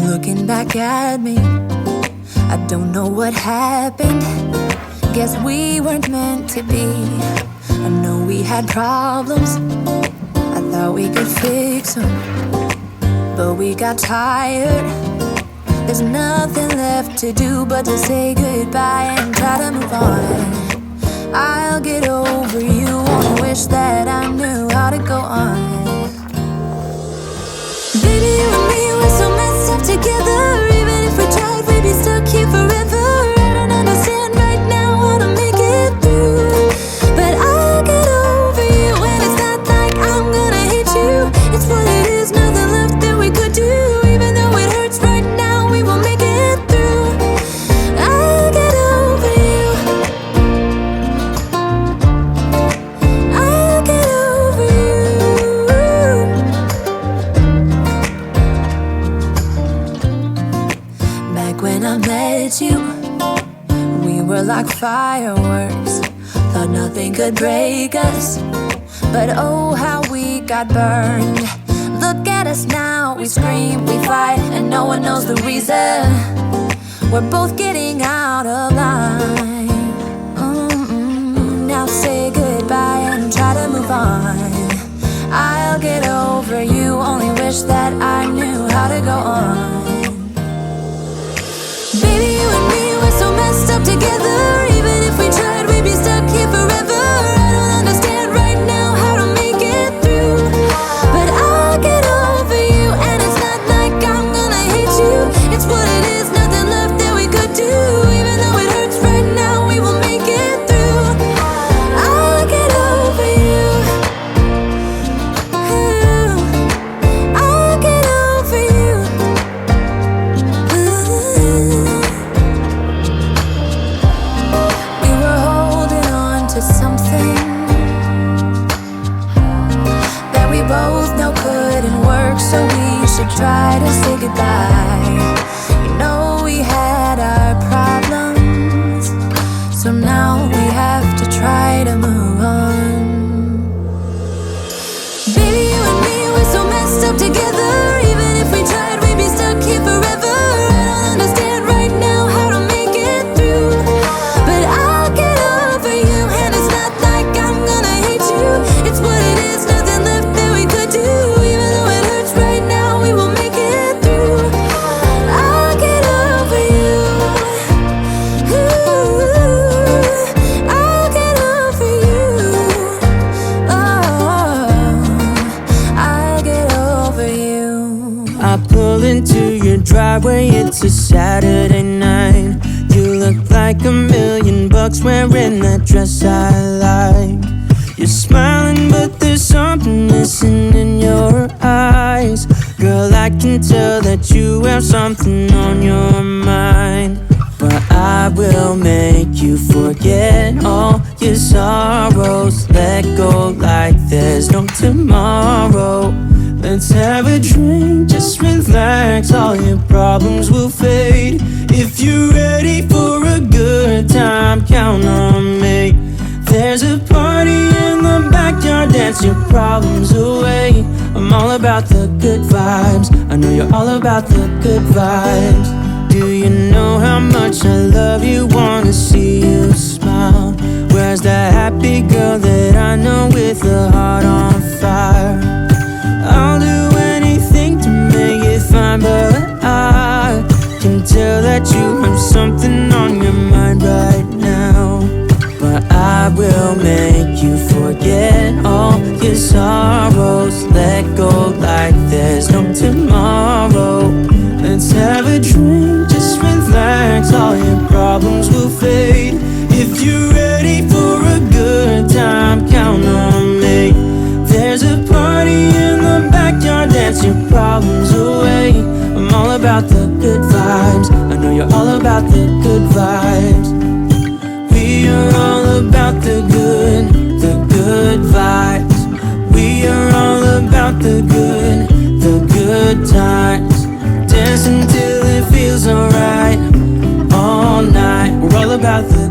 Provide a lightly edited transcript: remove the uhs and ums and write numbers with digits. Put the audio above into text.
looking back at me, I don't know what happened. Guess we weren't meant to be. I know we had problems, I thought we could fix them, but we got tired. There's nothing left to do but to say goodbye and try to move on. I'll get over you, only wish that I knew how to go on. Baby, you and me, we're so messed up together. Even if we tried, we'd be stuck here forever. I don't understand right now how to make it through, but I'll get over you, and it's not like I'm gonna hate you. It's what it is, nothing left that we could do. Even though it hurts right now, we will make it through. I'll get over you, I'll get over you. Back when I met you, we were like fireworks. Thought nothing could break us, but oh how we got burned. Look at us now, we scream, we fight, and no one knows the reason. We're both getting out of line. Now say goodbye and try to move on. I'll get over you, only wish that I knew how to go on. Baby, you and me, we're so messed up together. Even if we tried, we'd be stuck here forever. I don't understand right now how to make it through, but I'll get over you, and it's not like I'm gonna hate you. It's what it is, nothing left that we could do. Even though it hurts right now, we will make it through. I'll get over you, I'll get over you. We were holding on to something that we both know couldn't work, so we should try to say goodbye. You know we had our problems, so now we have to try to move on. Baby, you and me, we're so messed up together. Even if we tried, we'd be stuck here forever. I don't understand right now how to make it through, but I'll get over you, and it's not like I'm gonna hate you. It's what it is, nothing left that we could do. Even though it hurts right now, we will make it through. I'll get over you, I'll get over you. Oh, I'll get over you. I pull into your driveway, it's a Saturday night. You look like $1,000,000 wearing that dress I like. You're smiling, but there's something missing in your eyes. Girl, I can tell that you have something on your mind. But I will make you forget all your sorrows. Let go like there's no tomorrow. Let's have a drink, just relax, all your problems will fade. If you're ready for a good time, count on me. There's a party in the backyard, dance your problems away. I'm all about the good vibes, I know you're all about the good vibes. Do you know how much I love you, wanna see you smile? Where's that happy girl that I know with a heart on fire? I'll do anything to make it fine, but I can tell that you have something on your mind right now. But I will make you forget all your sorrows. Let go like there's no tomorrow. Let's have a drink, just relax, all your problems will fade. If you're ready for a good time, count on me. There's a party in the backyard, dance your problems away. I'm all about the good vibes, I know you're all about the good vibes. We are all about the good vibes. We are all about the good times. Dance until it feels alright, all night. We're all about the